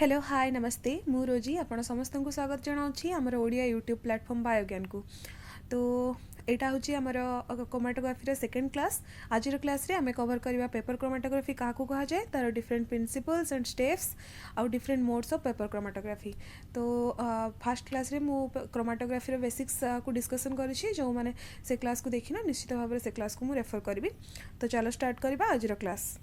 Hello hi नमस्ते मु रोजी आपण समस्त को स्वागत जनाऊँगी आमर ओडिया यूट्यूब प्लेटफॉर्म बायोज्ञान को। तो यहाँ हूँ आमर क्रोमाटोग्राफी सेकेंड क्लास। आज क्लास रे आमे कवर करवा पेपर क्रोमाटोग्राफी क्या कह जाए तार डिफरेंट प्रिंसिपल्स एंड स्टेप्स आउ different modes of paper chromatography. तो फर्स्ट क्लास रे मु क्रोमाटोग्राफी बेसिक्स को डिस्कसन करी जो मैंने से क्लास को देखिना निश्चित भाव में से क्लास को मु रेफर करी। तो चलो स्टार्ट करवा आज क्लास।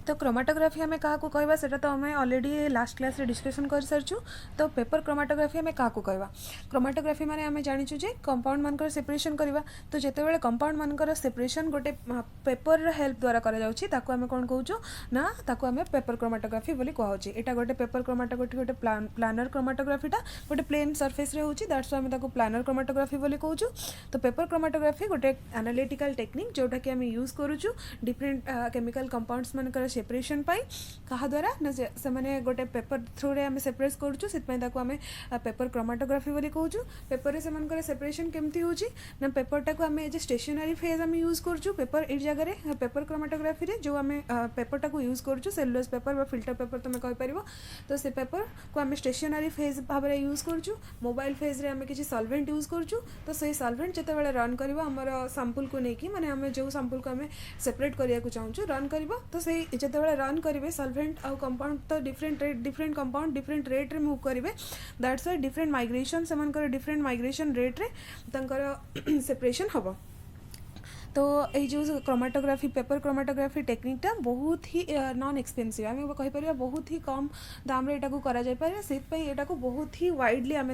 तो क्रोमाटोग्राफी आम क्या कहवा से तो आम ऑलरेडी लास्ट क्लास रे डिस्कशन कर सारी। तो पेपर क्रोमाटोग्राफी आम क्या कहवा क्रोमाटोग्राफी माने आम जाचु जे कंपाउंड मानकर सेपरेशन करवा। तो जितेबाला कंपाउंड मानकर सेपरेशन गोटे पेपर हेल्प द्वारा आम कौन कहूँ ना ताको आम पेपर क्रोमाटोग्राफी बोली कहुचे। यहाँ गोटे पेपर क्रोमाटोग्राफी गोटे प्लानर क्रोमाटोग्राफीटा गोटे प्लेन सरफेस रे होची दैट्स आम ताको प्लानर क्रोमाटोग्राफी बोली कहूँ। तो पेपर क्रोमाटोग्राफी गोटे एनालिटिकल टेक्निक जोटा कि आम यूज करूँ डिफरेंट केमिकल कंपाउंड्स मानकर सेपरेशन पाई कहा द्वारा ना से माने गोटे पेपर थ्रू रे आम सेपरेट करूँ से आम पेपर क्रोमाटोग्राफी बोली कहूँ। पेपर से सेपरेशन केमती होची ना पेपरटा को आम एज स्टेशनरी फेज आम यूज करूँ। पेपर ये जगह पेपर क्रोमाटोग्राफी रे जो आम पेपरटा को यूज करूँ सेलुलोज पेपर बा फिल्टर पेपर तुम कहीपर। तो से पेपर को आम स्टेशनरी फेज भाव में यूज करूँ। मोबाइल फेज रे आम किसी सॉल्वेंट यूज करूँ। तो से सॉल्वेंट जिते बड़े रन कर आमर सैंपल को लेकिन माने आम जो सैंपल को आम सेपरेट करने को चाहूँ रन कर। तो से जिते रन करेंगे सॉल्वेंट आउ कंपाउंड तो डिफरेंट कंपाउंड डिफरेंट रेट रे मूव करेंगे दैट्स वाई डिफरेंट माइग्रेशन से डिफरेंट माइग्रेशन रेट रे सेपरेशन हम। तो ये जो क्रोमाटोग्राफी पेपर क्रोमाटोग्राफी टेक्निकटा बहुत ही नॉन एक्सपेंसिव आम कहीपर बहुत ही कम दाम रे को करा जाय पारे से को बहुत ही वाइडली आम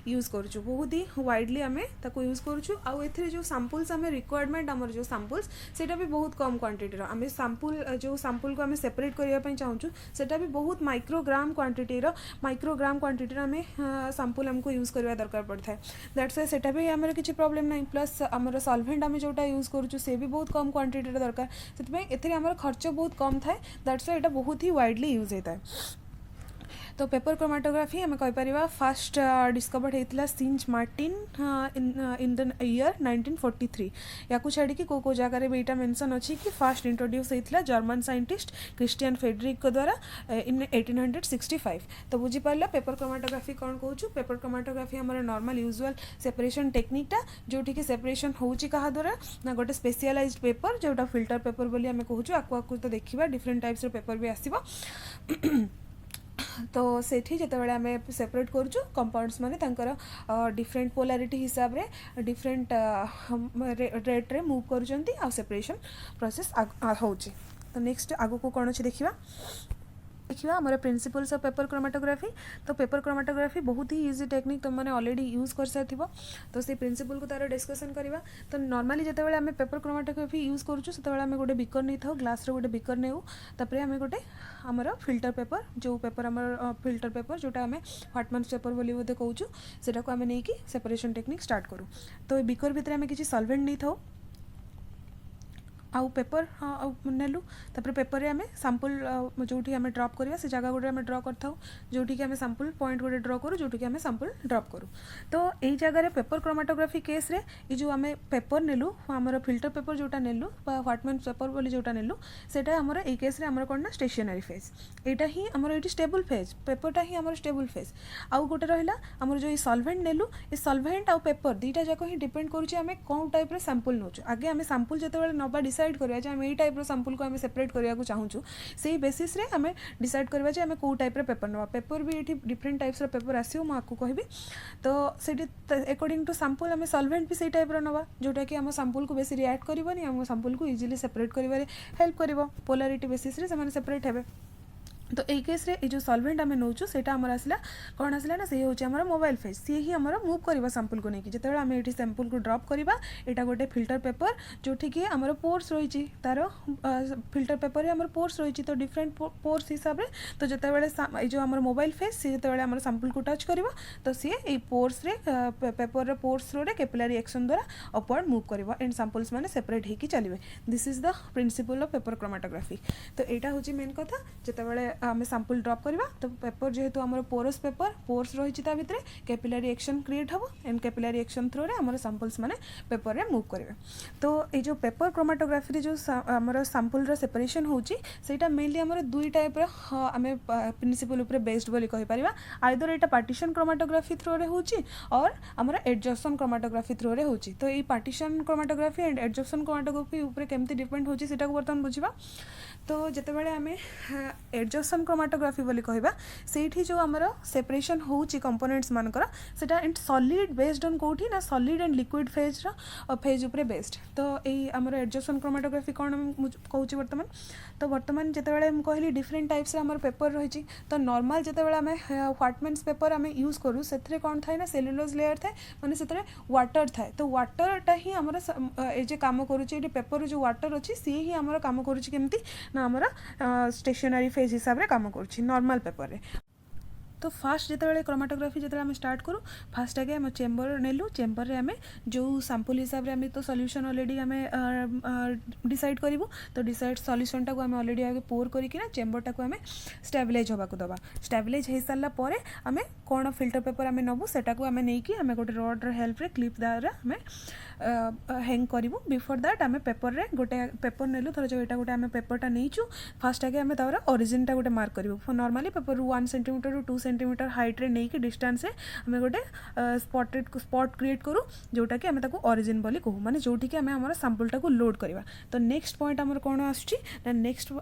यूज करूँ बहुत ही वाइडली आम यूज करूँ। आउ ए जो सैंपल्स आम रिक्वायरमेंट आमर जो सैंपल्स सेटा भी बहुत कम क्वांटिटीर आम सैंपल जो सैंपल को आम सेपरेट करने चाहूँ सेटा भी बहुत माइक्रोग्राम क्वांटिटीर आम सैंपल आमको यूज करवा दरकार पड़ता है दैट्स वाई सेटा भी आमर किसी प्रॉब्लम नहीं। प्लस आमर सॉल्वेंट आम जोटा यूज से भी बहुत कम क्वांटिटी दरकार से आमर खर्च बहुत कम थाए दैट्स वाई एटा बहुत ही वाइडली यूज होता है। तो पेपर क्रोमाटोग्राफी आम कहीपर फास्ट डिस्कवर्ड होता Synge Martin in the year 1943 या छाड़ी को जगार भी यहाँ मेंशन अच्छी कि फास्ट इंट्रोड्यूस होता जर्मन साइंटिस्ट क्रिस्टियन फेडरिक द्वारा इन 1865। तो बुझीपार पेपर क्रोमाटोग्राफी कौन कहूँ पेपर क्रोमाटोग्राफी आम नॉर्मल यूजुअल सेपरेशन टेक्निकटा जोटी कि सेपरेशन होची कहा द्वारा ना गोटे स्पेशलाइज्ड पेपर जोटा फिल्टर पेपर बोली आम कहूँ आपको तो देखा डिफरेंट टाइप्स पेपर भी आसो। तो सेठी जितेबाला आम सेपरेट करूँ कंपाउंड्स माने तांकर डिफरेंट पोलारिटी हिसाब रे डिफरेंट रेट रे मूव करुचंती आ सेपरेशन प्रोसेस होची। तो नेक्स्ट आगो को कौन अच्छे देखा आमर प्रिंसिपल्स ऑफ पेपर क्रोमाटोग्राफी। तो पेपर क्रोमाटोग्राफी बहुत ही इजी टेक्निक तुम मैंने ऑलरेडी यूज कर सारी। तो से प्रिंसिपल को तार डिस्कसन करवा। तो नॉर्मली जिते बड़े आम पेपर क्रोमाटोग्राफी यूज करूँ आम गोटे बिकर नहीं था ग्लास गोटे बिकर नेऊ तापर आम गोटे आमर फिल्टर पेपर जो पेपर आमर फिल्टर पेपर जोटा आम व्हाटमैन्स पेपर बोली बोधे कहूँ सेटा को आम नहीं कि सेपरेशन टेक्निक स्टार्ट करूँ। तो बिकर भितर आम किसी सॉल्वेंट नहीं था आउ पेपर नेलु तापर पेपर आम सैंपल जोटी आम ड्रॉप करवा से जगह गोटे आम ड्र कर जोटी कि आम सैंपल पॉइंट गोटे ड्र करूँ जोटी कि आम सैंपल ड्रॉप करूँ। तो यही जगह पेपर क्रोमाटोग्राफी केस रे ये जो आम पेपर नेलु आमर फिल्टर पेपर जोटा नेलु व्हाटमैन्स पेपर बोली जोटा नेलु सेटा आमर ए केस रे आमर कौन ना स्टेशनरी फेज एटा ही आमर ये स्टेबल फेज पेपरटा ही आमर स्टेबल फेज। आउ गोटे रहा आमर जो सॉल्वेंट नेलु ये सॉल्वेंट आउ पेपर दुईटा जाक ही डिपेंड करुचे आम कौन टाइप सैंपल नौचु आगे आम सैंपल जितेबाला नवा डिसाइड करवा आम यही टाइप सैंपल को आम सेपरेट करने को चाहूँ से बेसिस रे आम डिसाइड करवा आम कौ टाइप पेपर नवा पेपर भी ये डिफरेंट टाइप्स पेपर आसो मुझे कहबी। तो अकॉर्डिंग टू सैंपल आम सॉल्वेंट भी सही टाइप नवा जोटा कि आम सैंपल को बेसी रिएक्ट करनी आम सैंपल को इजिली सेपरेट कर हेल्प कर पोलारिटी बेसिस रे से सेपरेट हे। तो यही केस रे जो सॉल्वेंट आम नौचु से आसला कौन आसला ना से हूँ मोबाइल फेज सी ही आम मूव करवा सैंपल को लेकिन जिते आम ये सैंपल को ड्रॉप करवा यहाँ गोटे फिल्टर पेपर जोठी कि आमर पोर्स रही तार फिल्टर पेपर आमर पोर्स रही तो डिफरेंट पोर्स हिसाब से तो जिते जो आम मोबाइल फेज सी जो आम सैंपल को टच कर तो सी ये पोर्स रे पेपर पोर्स रे कैपिलरी एक्शन द्वारा अपवर्ड मूव कर एंड सैंपल्स मैंने सेपरेट होकर चलिए। This is the principle of paper chromatography. तो यहाँ हूँ मेन कथा जिते आम सैंपल ड्रॉप करवा तो पेपर जेहेतु आम पोरस पेपर पोर्स रही भितर कैपिलरी एक्शन क्रिएट हम एंड कैपिलरी एक्शन थ्रू आम सैंपल्स माने पेपर रे मूव करेंगे। तो ये जो पेपर क्रोमाटोग्राफी जो आमर सैंपल सेपरेशन होची सेटा मेनली आमर दुई टाइप आम प्रिंसिपल उपरे बेस्ड बोली कहि परिबा। आइदर एटा पार्टीशन क्रोमाटोग्राफी थ्रू रे होची और आमर एडजॉर्प्शन क्रोमाटोग्राफी थ्रू रे होची। तो ये partition chromatography and adsorption chromatography उपरे केमती डिपेंड होची सेटा को बर्तमान बुझिबा। तो जेतेबेले आमे एडजॉर्प्शन क्रोमाटोग्राफी बोली कहबा सेठी जो आमर सेपरेशन होची कंपोनेंट्स मानकर सेटा एंड सॉलिड बेस्ड ऑन कोठी ना सॉलिड एंड लिक्विड फेज रो फेज उपरे बेस्ड। तो ये आमर एडजॉर्प्शन क्रोमाटोग्राफी कौन कहूँ बर्तमान। तो बर्तमान जेतेबेले हम कहली डिफरेंट टाइप्स आमर पेपर रही। तो नॉर्मल जेतेबेले आमे व्हाटमेन्स पेपर आमे यूज करूँ से कौन थाए ना सेलुलोज लेयर थाए माने सेतरे वाटर थाए। तो वाटरटा ही आमर ए जे काम करूची पेपर जो वाटर अच्छी सी ही आमर काम करूची केमती ना आमर स्टेशनरी फेज हिसाब रे काम करूची नॉर्मल पेपर रे। तो फास्ट जिते क्रोमाटोग्राफी जिते आम स्टार्ट करूँ फास्ट आगे आम चेम्बर नेलु चेम्बर रे आम जो सैंपल हिसाब रे आम तो सॉल्यूशन ऑलरेडी आम डिसाइड करूँ। तो डिसाइड सॉल्यूशन टाक आम ऑलरेडी आगे पोर करके चेम्बर टाक आम स्टेबलाइज होगा दबा। स्टेबलाइज हो सारा पर आम कौन फिल्टर पेपर आम नबू सेटा को आम नहीं आम गोटे रड हेल्प रे क्लिप द्वारा आम हैंग करूँ। बिफोर दैट आम पेपर रे गोटे पेपर नेलु थर जो यहाँ गोटे आम पेपरटा नहींचु फास्ट आगे आम तार ओरिजिनटा गोटे मार्क करूँ। नॉर्मली पेपर 1 सेंटीमीटर रू 2 सेंटीमीटर हाइट रे नहीं कि डिस्टेंस रे आम गोटे स्पॉट क्रिएट करूँ जोटा कि आम ओरिजिन बोली कहूँ माने जोठी कि आम आम सैंपलटा को लोड करवा। तो नेक्स्ट पॉइंट आमर कौन आसुची नेक्स्ट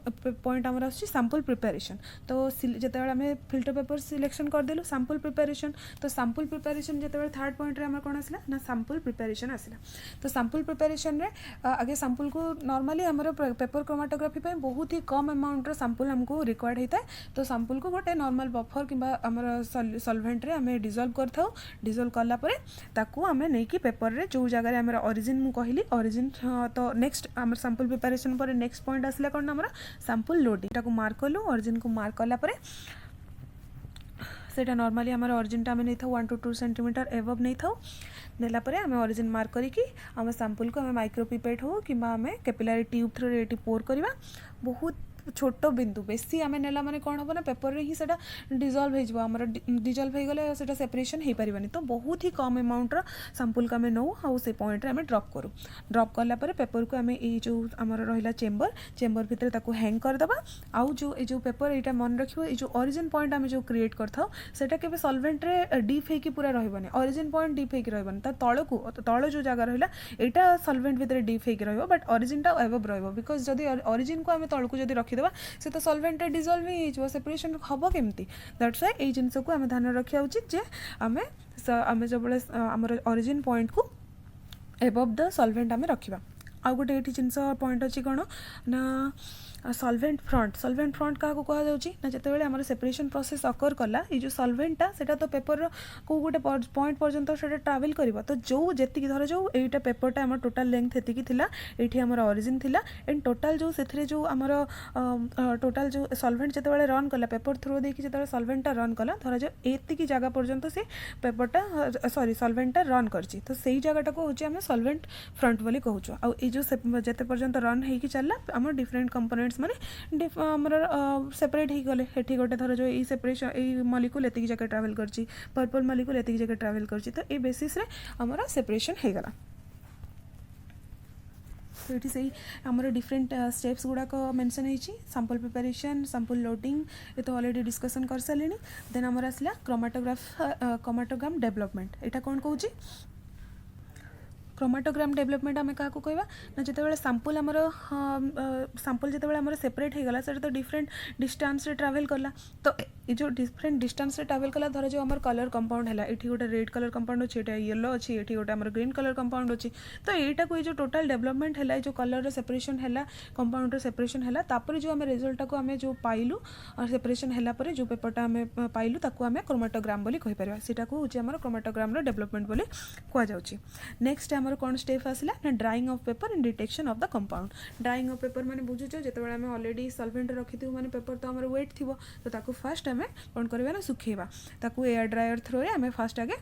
पॉइंट आमर आसुची सैंपल प्रिपरेशन। तो जिते आम फिल्टर पेपर सिलेक्शन करदेलु सैंपल प्रिपरेशन। तो सैंपल प्रिपरेशन जिते थर्ड पॉइंट रे आमर कौन आसला ना सैंपल प्रिपरेशन आसला। तो सैंपल प्रिपरेशन रे आगे सैंपल को नॉर्मली आमर पेपर क्रोमाटोग्राफी पे बहुत ही कम अमाउंट रो सैंपल हमको रिक्वायर्ड होता है। तो सैंपल को गोटे नॉर्मल बफर किंबा आमर सॉल्वेंट रे आम डिजोल्व करथाउ। डिजोल्व कला परे ताकू आम नहीं कि पेपर रे जो जगह आमर ओरिजिन मु कहली ओरिजिन। तो नेक्स्ट आमर सैंपल प्रिपरेशन पर नेक्स्ट पॉइंट आसला कौन आमर सैंपल लोडिंग टाकू मार्क कलु ओरिजिन को मार्क कला परे सेटा नॉर्मली आमर ओरिजिनटा आम नहीं था 1 to 2 सेंटीमीटर एबव नहीं था नेला परे आम ओरिजिन मार्क करिकी आम सैंपल को आम माइक्रोपिपेट हो कि आम कैपिलरी ट्यूब थ्रू रे पोर करवा। बहुत छोट बिंदु बेसी आम नेला माने कौन हम ना पेपर रे ही सेटा डिजोल्व हो जाव आमर डिजोल्व हो गले सेटा सेपरेशन हो पारिबानी। तो बहुत ही कम अमाउंट रो सैंपल को आम नौ आउ से पॉइंट रे आम ड्रॉप करूँ। ड्रॉप कला परे पेपर को आम ये जो आमर रहिला चेम्बर भितर ताकू हैंग करदबा। आउ जो ये जो पेपर यहाँ मन रखियो ये जो ओरिजिन पॉइंट आम जो क्रिएट करथाउ सेटा केबे सॉल्वेंट रे डीप होकी पूरा रहबनी ओरिजिन पॉइंट डीप होकी रहबनी। ता तळकू तळ जो जगह रहिला एटा सॉल्वेंट भितर डीप होकी रहबो बट ओरिजिनटा एबव रहबो बिकॉज जदी ओरिजिन को आम तळकू जदी रखिदेबा से तो सॉल्वेंट डिजोल्व हो सेपरेशन हम केमती। दैट्स व्हाई ये जिनस को आम ध्यान रखा उचित जे आम आम जब आमर ओरिजिन पॉइंट को एबव द सॉल्वेंट आम रखा। आउ गोटे ये जिनस पॉइंट अच्छी कौन ना सॉल्वेंट फ्रंट क्या कह जाऊँगी ना जिते आम सेपरेशन प्रोसेस अकर कला ये जो सॉल्वेंटा सेटा तो पेपर को गोटे पॉइंट पर्यंत से ट्रावेल कर। तो जो जी धर जो यहाँ पेपरटा आम टोटाल लेंथ एतिकी थिला ये आम ओरिजिन थिला एंड टोटाल जो से जो आमर टोटाल जो सॉल्वेंट जिते रन कला पेपर थ्रू देखिए जिते सॉल्वेंटा रन कला धर जो एतिकी जगह पर्यंत से पेपरटा सॉरी सॉल्वेंटा रन करची। तो सही जगहटा को हूँ आम सॉल्वेंट फ्रंट बोली कहूँ। आउ ये जो जिते पर्यंत रन होगी चलला आम डिफरेंट कंपोनेंट्स माने आमर सेपरेट ही गले हेठी गोटे थर जो ये सेपरेशन ये मॉलिक्यूल एतिकी जगह ट्रैवल करची पर्पल मॉलिक्यूल एतिकी जगह ट्रैवल करची। तो ये बेसिस रे आमर सेपरेशन हो गला। तो ये से आमर डिफरेंट स्टेप्स गुड़ाक मेंशन होती सैंपल प्रिपरेशन सैंपल लोडिंग ये तो ऑलरेडी डिस्कशन कर सारे। देन आमर आसला क्रोमाटोग्राम डेवलपमेंट यहाँ कौन कहूँ क्रोमाटोग्राम डेवलपमेंट आम क्या कहवा ना जिते सैंपल आमर सैंपल जिते आमर सेपरेट हो गला तो डिफरेंट डिस्टेंस रे ट्रैवल कला। तो ये जो डिफरेंट डिस्टेंस रे ट्रैवल कला धर जो आमर कलर कंपाउंड है ये गोटे रेड कलर कंपाउंड अच्छी ये येलो अच्छी ये गोटे आमर ग्रीन कलर कंपाउंड अच्छी। तो यहाँ को जो टोटाल डेवलपमेंट है जो कलर सेपरेशन है कंपाउंड सेपरेशन है तापर जो आम रिजल्टा को आम जो पाइलु और सेपरेशन है जो पेपरटा आम पाइलु ताकू आम क्रोमाटोग्राम बोली कहि परिबा। सेटा को होची आमर क्रोमाटोग्राम रो डेवलपमेंट बोली कह जाउची। नेक्स्ट आमर कौन स्टेप आसला ना drying of paper and detection of the compound. Drying of paper माने बुझुछ जेते आम ऑलरेडी सॉल्वेंट रखिथि माने पेपर तो आमर वेट थिबो तो ताकू फास्ट आम कौन करबा ना सुखेबा ताकू एयर ड्रायर थ्रू रे आम फास्ट आगे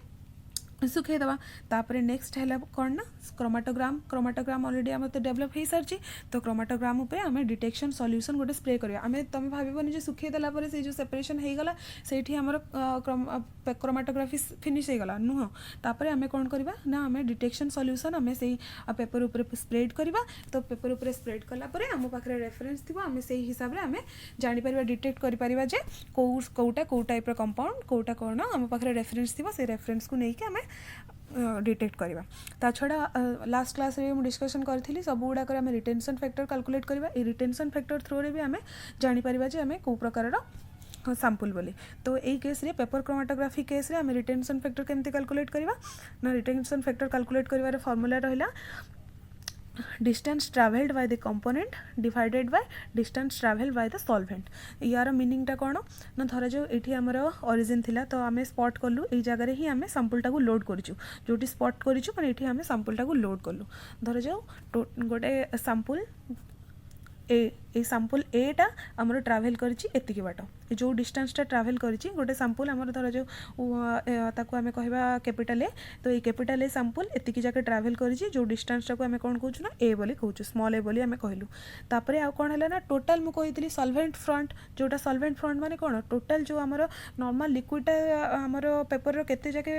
सुखेदेवा तापर नेक्स्ट है कौन ना क्रोमाटोग्राम ऑलरेडी आम तो डेभलप हो सारी तो क्रोमाटोग्राम उपर आम डिटेक्शन सॉल्यूशन गोटे स्प्रे करिया आम तुम भावन जो सुखेदेला से जो सेपरेशन हो गला से आमर क्रोमाटोग्राफी फिनिश हो गला नुह तापर आम कौन करवा ना आम डिटेक्शन सॉल्यूशन आम से पेपर उपर स्प्रेड करवा तो पेपर उपर स्प्रेड कलापर आम पाखे रेफरेन्स थी आम से हिसाब से आम जापर डिटेक्ट कर कौटा कौ टाइप कंपाउंड कौटा कौन आम पाखे रेफरेन्स थी से रेफरेन्स को लेकिन आम डिटेक्ट करवा ता छड़ा लास्ट क्लास रे डिस्कशन करी सब गुड़ाक आम रिटेंशन फैक्टर कैलकुलेट करवा रिटेंशन फैक्टर थ्रू रे भी आम जापर जे आम कौ प्रकार सैंपल बोली तो यही केस रे पेपर क्रोमाटोग्राफी केस रे आम रिटेंशन फैक्टर केमती कैलकुलेट करवा ना रिटेंशन फैक्टर कैलकुलेट कर फॉर्मूला रहा distance travelled by the component divided by distance travelled by the solvent यार मीनिंगटा कौन ना धरा जो ये आमर ओरिजिन थिला तो आम स्पॉट कलु ये जगह ही आम सैंपलटा को लोड करूँ जो स्पॉट करूँ मैंने ये आम सैंपलटा को लोड कलु धरा जो गोटे सैंपल ए सैंपल एटा आमर ट्रावेल करती बाट जो डिस्टेंसटा ट्रावेल करछि गोटे सैंपल आमर धर जो ताको आमे कहबा कैपिटल ए तो ये कैपिटल ए सैंपल एतिकी जाके ट्रावेल करछि जो डिस्टेंसटा को आमे कोन कहउछु ना ए बोली कहउछु स्मॉल ए बोली आमे कहलु तापरे आ कोन हला ना टोटल मु कहितली सॉल्वेंट फ्रंट जोटा सॉल्वेंट फ्रंट माने कोन टोटल जो आमर नॉर्मल लिक्विडटा आमर पेपर रो केते जाके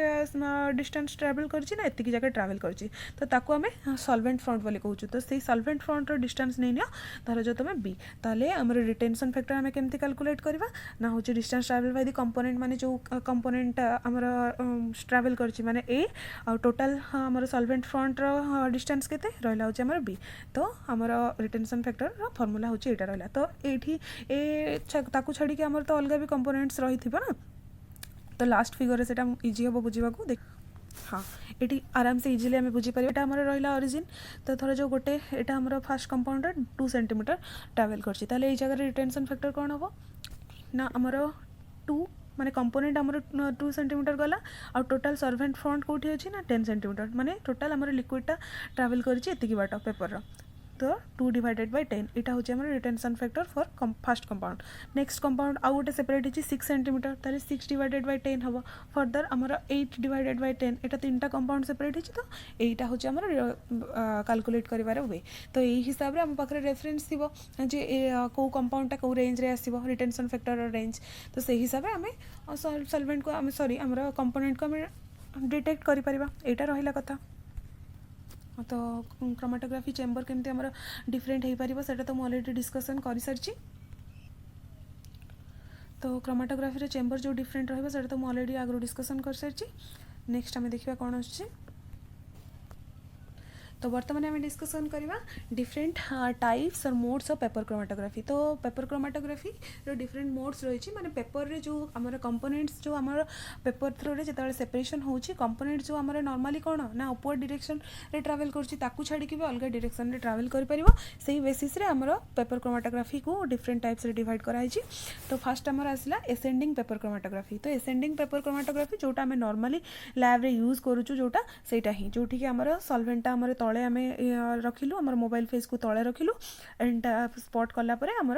डिस्टेंस ट्रावेल करछि ना एतिकी जाके ट्रावेल करछि तो ताको आमे सॉल्वेंट फ्रंट बोली कहउछु तो सेही सॉल्वेंट फ्रंट रो डिस्टेंस नै नियो धर जो तुम बी ताले आमर रिटेंशन फैक्टर आमे केमती कैलकुलेट करबा ना होची distance travel bye the component माने जो कंपोनेंट आमर ट्रावेल करछि माने ए और टोटल आमर सॉल्वेंट फ्रंट रो डिस्टेंस केते रहला होची आमर बी तो आमर रिटेंशन फैक्टर रो फार्मूला होची एटा रहला तो एठी ए ताकू छाडी के आमर तो अलगा भी कंपोनेंट्स रहिथिबो ना तो लास्ट फिगर से इजी हम बुझा को देख हाँ ये आराम से इजिली आम बुझीपर ये आम रहा ओरिजिन तो थोड़ा जो गोटे यहाँ आम फास्ट कंपाउंड 2 सेंटीमीटर ट्रावेल कर जगह रिटेंशन फैक्टर कौन हम ना आमर 2 माने कंपोनेंट आमर 2 सेंटीमीटर गला और टोटल सर्वेंट फ्रंट कौटी अच्छी ना 10 सेंटीमीटर माने टोटल आमर लिक्विडटा ट्रावेल करती बाट पेपर तो 2 डिवाइडेड बाय 10 यहाँ हूँ retention factor for fast compound next compound आउ गोटे सेपरेट होती 6 सेंटीमीटर ताले 6 डिवाइडेड बाय 10 हम फर्दर आमर 8 डिवाइडेड बाय 10 यहाँ 3टा कंपाउंड सेपरेट होती तो यहाँ हूँ आमर कैलकुलेट कर वे तो यही हिसाब से आम पाखे रेफरेन्स थी जे कौ कंपाउंडटा कौ रेंज रे आसो रिटेंशन फैक्टर रेंज तो से हिसाब से आम सॉल्वेंट को आम सॉरी आमर कंपोनेंट को आम डिटेक्ट कर यहाँ रहा कथा तो क्रोमाटोग्राफी चेम्बर केमती आमर डिफरेंट हो पार से तो मुझे ऑलरेडी डिस्कसन कर सारी तो क्रोमाटोग्राफी चेम्बर जो डिफरेंट रहा तो मुझे ऑलरेडी आगु डिस्कसन कर सारी नेक्स्ट आम देखा कौन आछे तो बर्तमान आम डिस्कसन करवा डिफरेंट टाइप्स और मोड्स ऑफ पेपर क्रोमाटोग्राफी तो पेपर क्रोमाटोग्राफी रो डिफरेंट मोड्स रही माने पेपर रे जो आमर कंपोनेंट्स जो आमर पेपर थ्रू रे जेतले सेपरेशन होची कंपोनेंट जो आमर नॉर्मली कौन ना अपवर्ड डायरेक्शन रे ट्रैवल करची ताकू छाड़ी के भी अलग डायरेक्शन रे ट्रैवल कर परिबो सेही बेसिस रे आमर पेपर क्रोमाटोग्राफी को डिफरेंट टाइप्स रे डिवाइड कराई छी तो फर्स्ट आमर आसला एसेंडिंग पेपर क्रोमाटोग्राफी तो एसेंडिंग पेपर क्रोमाटोग्राफी जोटा आम नॉर्मली लैब रे यूज करूछु जोटा सेटा ही जोठी के आमर सॉल्वेंट आमर तले आम रखिलु आमर मोबाइल फेस को तले रखिलु एंड स्पॉट कला परे आमर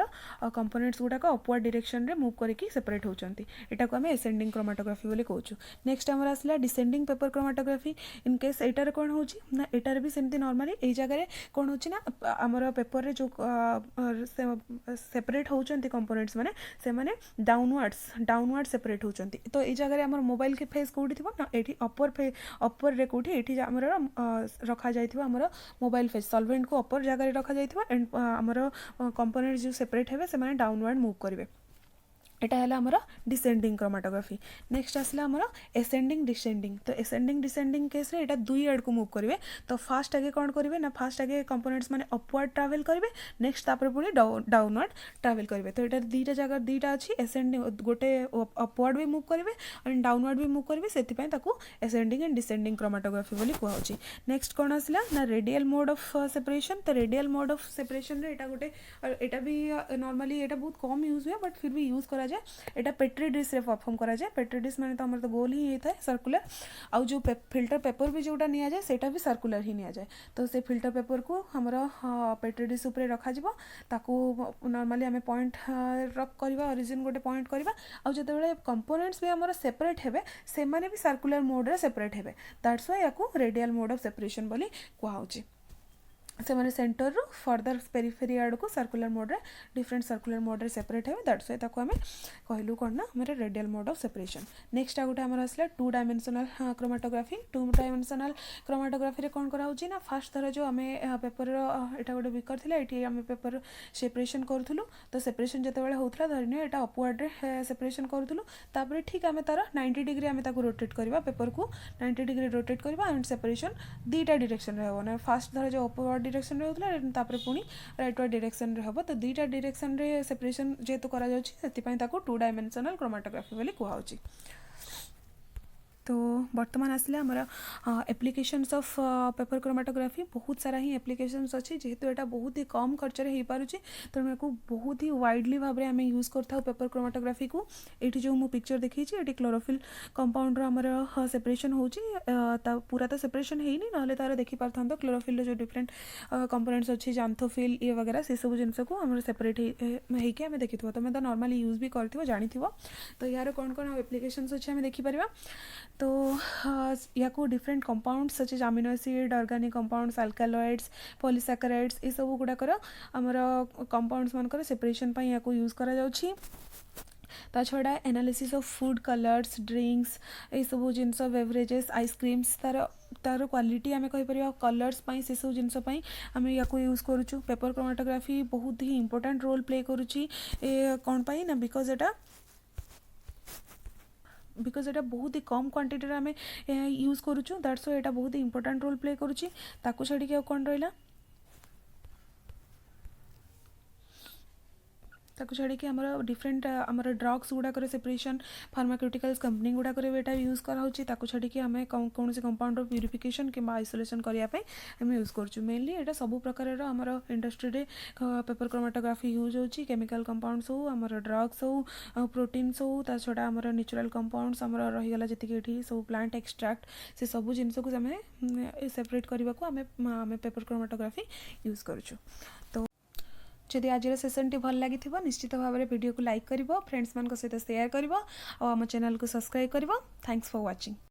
कंपोनेंट्स गुडाक अपवर्ड डायरेक्शन रे मूव करके सेपरेट होचंती एटा को आम एसेंडिंग क्रोमाटोग्राफी बोली कहूछु नेक्स्ट आमर आसला descending paper chromatography in case एटार कोन होची ना एटार भी सेमती नॉर्मली ए जगह रे कोन होची ना आमर पेपर रे जो सेपरेट होचंती कंपोनेंट्स माने से माने डाउनवर्ड सेपरेट होचंती तो ए जगह रे आमर मोबाइल के फेस कोठी थिबो ना एठी अपर रे कोठी एठी आमर रखा जायथिबो आमर मोबाइल फेस सॉल्वेंट को अपर जगह रखा जाइथिबो एंड आमर कंपोनेंट जो सेपरेट हेबे से माने डाउनवर्ड मूव करिवे एटा है आमर डिसेंडिंग क्रोमाटोग्राफी नेक्स्ट आसला आमर एसेंडिंग डिसेंडिंग तो एसेंडिंग डिसेंडिंग केस रे एटा दुई आड़ को मूव करेंगे तो फास्ट आगे कौन करेंगे ना फास्ट आगे कंपोनेंट्स माने अपवर्ड ट्रैवल करेंगे नेक्स्ट तापर पुणी डाउनवर्ड ट्रैवल करेंगे तो यहाँ दुईटा जगह दुईटा अच्छी एसेंडिंग गोटे अपवर्ड भी मूव करेंगे एंड डाउनवर्ड भी मूव करेंगे से एसेंडिंग एंड डिसेंडिंग क्रोमाटोग्राफी बोली कहूँ नेक्स्ट कौन आसला ना रेडियल मोड ऑफ सेपरेशन तो रेडियल मोड ऑफ सेपरेशन रे एटा गोटे एटा भी नॉर्मली एटा बहुत कम यूज हुए बट फिर भी यूज करा କରାଯାଏ एटा पेट्री डिश रे परफॉर्म करा जाए पेट्री डिश माने तो हमर तो गोल ही होता है सर्कुलर आउ जो फिल्टर पेपर भी जोटा निया जाए सेटा भी सर्कुलर ही निया जाए तो से फिल्टर पेपर को हमर पेट्री डिश ऊपर रखा जिवो ताकू नॉर्मली हमें पॉइंट रख करबा ओरिजिन गोटे पॉइंट करबा आउ जते बेले कंपोनेंट्स भी हमर सेपरेट हेबे से माने भी सर्कुलर मोड रे सेपरेट हेबे दैट्स व्हाई याकू रेडियल मोड ऑफ सेपरेशन बोली कुआ होची से माने सेंटर रो फर्दर पेरिफेरी आड़ को सर्कुलर मोड रे डिफरेंट सर्कुलर मोड रे सेपरेट है दैट्स व्हाई ताको हमें कहलु कोन ना हमरे radial mode of separation next आ गोटे हमर आसला two dimensional chromatography two dimensional chromatography रे कोन करा होची ना फर्स्ट थरा जो हमें पेपर रो एटा गोटे बिकर थिला एटी हमें पेपर सेपरेशन करथुलु तो सेपरेशन जते बेले होथला धरनियो एटा अपवर्ड रे सेपरेशन करथुलु तापर ठीक हमें तार 90 डिग्री हमें ताको रोटेट करबा पेपर को 90 डिग्री रोटेट करबा एंड सेपरेशन दीटा डायरेक्शन रे हो ना फर्स्ट थरा जो अपवर्ड डायरेक्शन रे होतला तापर पुनी राइटवर्ड डायरेक्शन रे हबो तो दुईटा डायरेक्शन रे सेपरेशन जेतु करा जाउची सेति पई ताको टू डायमेंशनल क्रोमेटोग्राफी बोली कुआ होची तो वर्तमान आसले आमर एप्लिकेशंस ऑफ पेपर क्रोमेटोग्राफी बहुत सारा ही एप्लिकेशंस अच्छी जेहेतु एटा बहुत ही कम खर्च रे पारुची तेणु को बहुत ही वाइडली भाव आम यूज करता पेपर क्रोमेटोग्राफी को ये जो मु पिक्चर देखी ये क्लोरोफिल कंपाउंड आमर सेपरेशन होची पूरा तो सेपरेशन है नहीं ना तार देखी पार था क्लोरोफिल जो डिफरेंट कंपोनेंट्स अच्छी जांथोफिल ये वगैरह से सब जिनस को आम सेपरेट होके आम देखी तुम तो नॉर्मली यूज भी कर जानी तो यार कौन कौन एप्लिकेशंस अच्छे आम देखिपर तो या को different compounds such as amino acid organic compounds alkaloids polysaccharides ये सब गुड़ाकर आमर कंपाउंड्स मानकर सेपरेशन पई या को यूज करा जाउछि ता छड़ा analysis of food colours drinks ये सब जिनस बेवरेजेस आइसक्रीम्स तार क्वालिटी आम कहीपर कलर्स से सब जिनस आम या यूज करुचु पेपर क्रोमेटोग्राफी बहुत ही इंपोर्टेंट रोल प्ले करुच्ची कौन पाई ना बिकज एटा बहुत ही कम क्वांटिटी आम यूज करुचु दैट्स व्हाई एटा बहुत ही इंपोर्टेंट रोल प्ले करुच्ची ताकू छाड़ी कौन रहा ताकू छाड़ी आमर डिफरेंट आमर ड्रग्स गुड़ाक सेपरेशन फार्माक्यूटिकल्स कंपनी गुड़ाक यूज कराऊँगी ताकू छाड़ी आम कौन से कंपाउंड प्यूरिफिकेशन कि आइसोलेशन करने आम यूज करुँ मेनली एटा सब प्रकार आमर इंडस्ट्री रे पेपर क्रोमेटोग्राफी यूज होची केमिकल कंपाउंड्स हो आमर ड्रग्स हो प्रोटीन्स हो ता छड़ा आमर नेचुरल कंपाउंड्स आमर रहीगला जी सब प्लांट एक्सट्रैक्ट से सब जिनस को आम सेपरेट करने को आम पेपर क्रोमेटोग्राफी यूज करुँ तो जदि आज सेसन टी भल लगी निश्चित भाव में वीडियो को लाइक करिवो फ्रेंड्स मान सहित शेयर करिवो और आम चैनल को सब्सक्राइब करिवो थैंक्स फॉर वाचिंग।